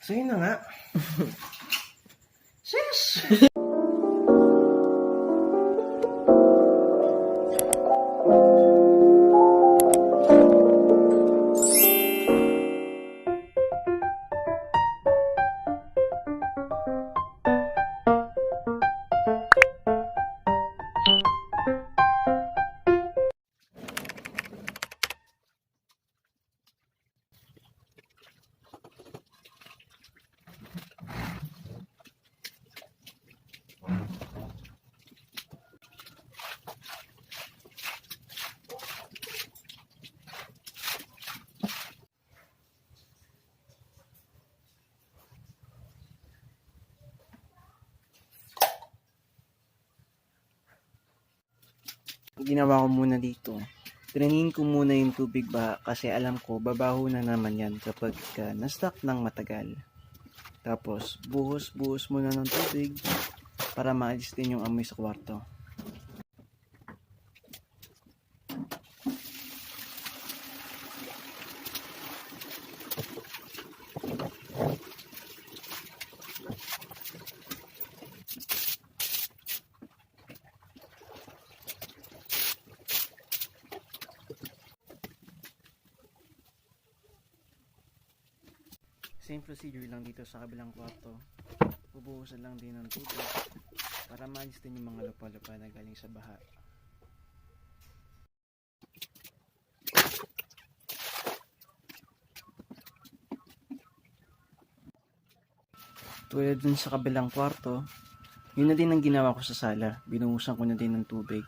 So yun na nga. Sis! Ginawa ko muna dito. Tinanin ko muna yung tubig ba kasi alam ko babaho na naman yan kapag na-stuck ng matagal. Tapos buhos muna ng tubig para maalis din yung amoy sa kwarto. Same procedure lang dito sa kabilang kwarto. Bubuhusan lang din ng tubig para maalis din yung mga lupa-lupa na galing sa baha. Tulad dun sa kabilang kwarto, yun na din ang ginawa ko sa sala. Binuhusan ko na din ng tubig.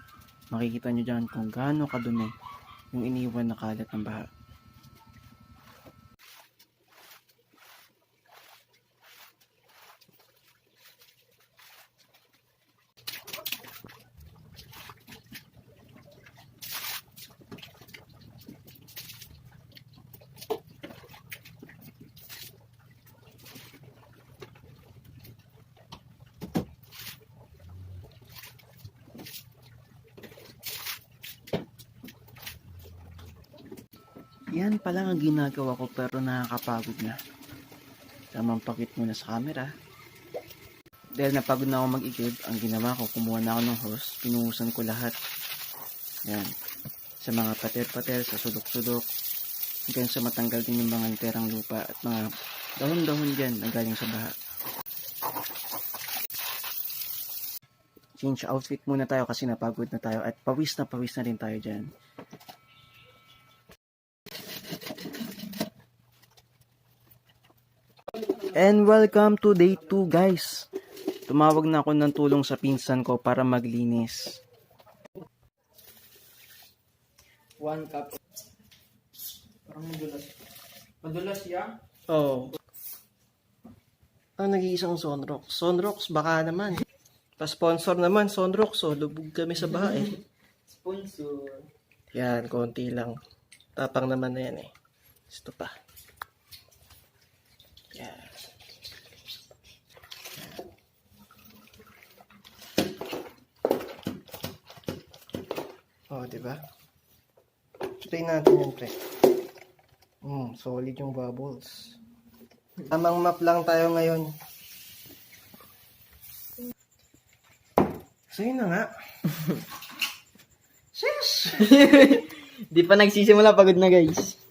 Makikita nyo dyan kung gaano kadumi yung iniwan na kalat ng baha. Yan pa lang ang ginagawa ko pero nakakapagod na. Tamang pakit muna sa camera. Dahil napagod na ako mag-igib, ang ginawa ko, kumuha na ako ng hose, pinuhusan ko lahat. Yan. Sa mga pater-pater, sa sulok-sulok, hanggang sa matanggal din yung mga literang lupa at mga dahon-dahon dyan na galing sa baha. Change outfit muna tayo kasi napagod na tayo at pawis na rin tayo dyan. And welcome to day 2 guys. Tumawag na ako ng tulong sa pinsan ko para maglinis. 1 cup. Parang madulas. Madulas yan? Oo. Nag-iisang Sonrox. Sonrox baka naman. Pa-sponsor naman Sonrox. So lubog kami sa baha eh. Sponsor. Yan, konti lang. Tapang naman na yan eh. Ito pa. Yan. Oh, diba? Try natin yan, pre. Solid yung bubbles. Tamang map lang tayo ngayon. So, yun na nga. Sis! Di pa nagsisimula, pagod na guys.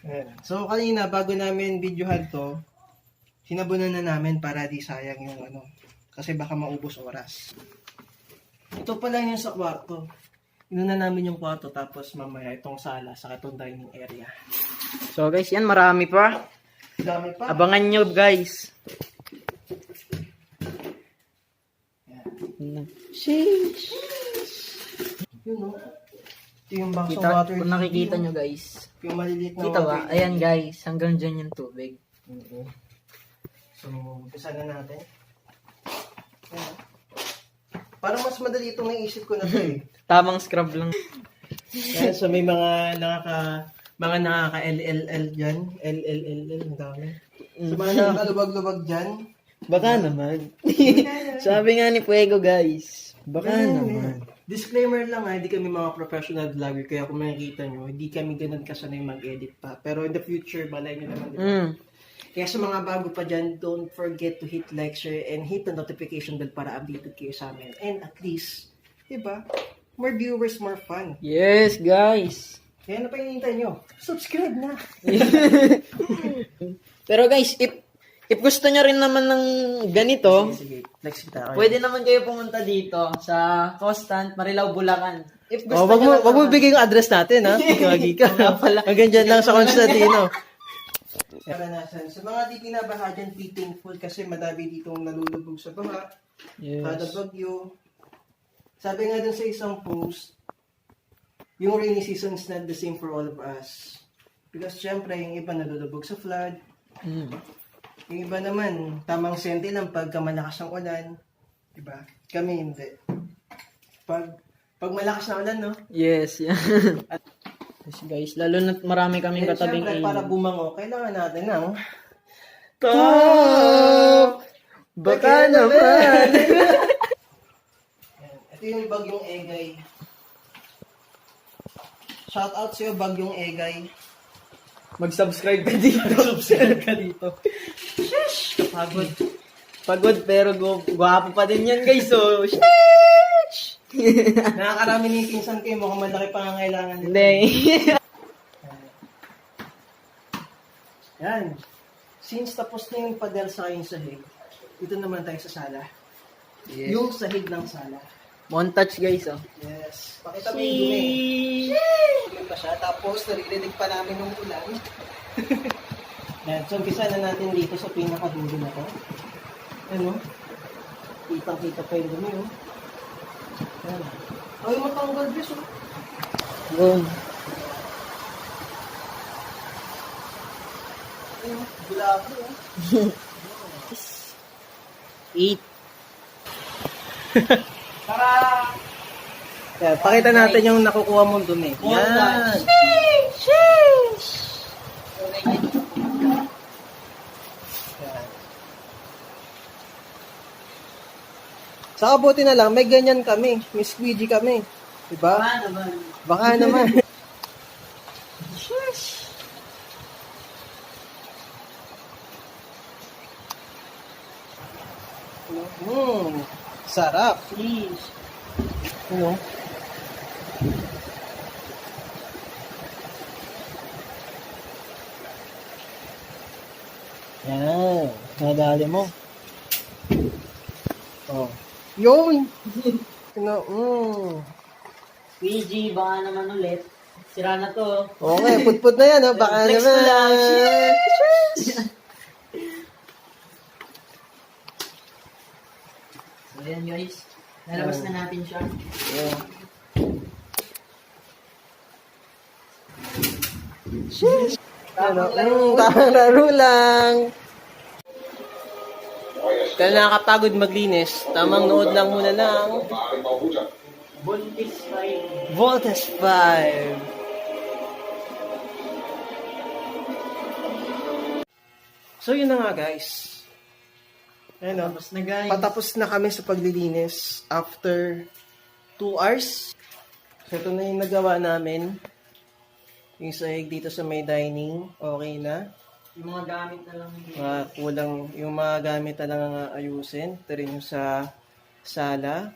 Ayan. So, kanina, bago namin videohan to, sinabunan na namin para di sayang yung ano. Kasi baka maubos oras. Ito pa lang yung sa kwarto. Inuna namin yung kwarto, tapos mamaya itong sala, saka itong dining area. So guys, yan, marami pa. Dami pa. Abangan nyo guys. Sheesh. Yun o. Ito yung box of water. Kung nakikita nyo guys. Yung maliliit na Kita water. ba? Ayan guys, hanggang dyan yung tubig. Oo. So, umpisa na natin. Ayan. Parang mas madali itong naisip ko na ito eh. Tamang scrub lang. Kaya so may mga nakaka-LLL dyan. LLLL, ang dami. So mga nakakalubag-lubag dyan. Baka naman. Sabi nga ni Fuego guys. Baka naman. Disclaimer lang hindi kami mga professional vlogger. Kaya kung makikita nyo, hindi kami ganun kasanay mag-edit pa. Pero in the future, balay nyo naman. Diba? Kaya sa mga bago pa dyan, don't forget to hit like, share, and hit the notification bell para updated kayo sa amin. And at least, diba, more viewers, more fun. Yes, guys. Kaya ano pa hinihintay nyo? Subscribe na! Pero guys, if gusto nyo rin naman ng ganito, Sige, flex kita. pwede naman kayo pumunta dito sa Constant, Marilao, Bulacan. If gusto Oh, wag mo, nyo lang wag mo naman. bigay yung address natin, ha? Gagi ka. Hanggang dyan lang sa Constantino. Karanasan. Sa mga di binabaha dyan, be thankful kasi madami ditong nalulubog sa baha. Kada bagyo. Sabi nga dun sa isang post, yung rainy season is not the same for all of us. Because syempre, yung iba nalulubog sa flood. Yung iba naman, tamang sente lang pagka malakas ang ulan. Diba? Kami hindi. Pag malakas na ulan, no? Yes, yan. Yes, guys, lalo na marami kaming Eh, katabing syempre, para bumango, kailangan natin ng Top! Baka naman! Ito yung bagyong Egay. Shout out sa'yo, bagyong Egay. Mag-subscribe ka dito. Subscribe ka dito. Pagod. Pagod pero gwapo pa din yan, guys. So, Nakakarami ni pinsan kayo, mukhang malaki pangangailangan nito. hindi. Yan. Since tapos na yung padel sa aking sahig, dito naman tayo sa sala. Yes. Yung sahig ng sala. Montage, guys, oh. Yes. Pakita mo yung dumi. Dumi pa siya. Tapos, naririnig pa namin ng ulan. Yan. So, umpisa na natin dito sa pinakadulo na to. Ano? Kitang-kita pa yung dumi, oh. Yan. Ay, matanggal, bis, oh. Boom. Ayun, gulabo, oh. 8. Yan, pakita natin yung nakukuha mong dumi. Yan. Yan. Saka buti na lang, may ganyan kami. May squeegee kami. Diba? Baka naman. Sarap. Please. Ano? Yan. Nadali mo. Oh. Yun! PG, baka naman ulit. Sira na to. Okay, put-put na yan, oh. Baka Flex naman. ko lang. So, ayan, guys. Lalabas na natin siya. Yeah. Ano? Tamang laro lang. Kaya nakakapagod maglinis, tamang nood lang muna ng Voltage 5. Voltes 5. So yun na nga guys. Ayun, Tapos na, guys. patapos na kami sa paglilinis after 2 hours. So ito na yung nagawa namin. Yung sahig dito sa may dining, okay na. Yung mga gamit na lang. Kulang yung mga gamit na lang ang ayusin. Ito rin yung sa sala.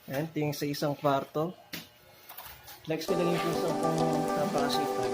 Ayan, ito yung sa isang kwarto. Flex ko lang yung pinsan kong napakasipag.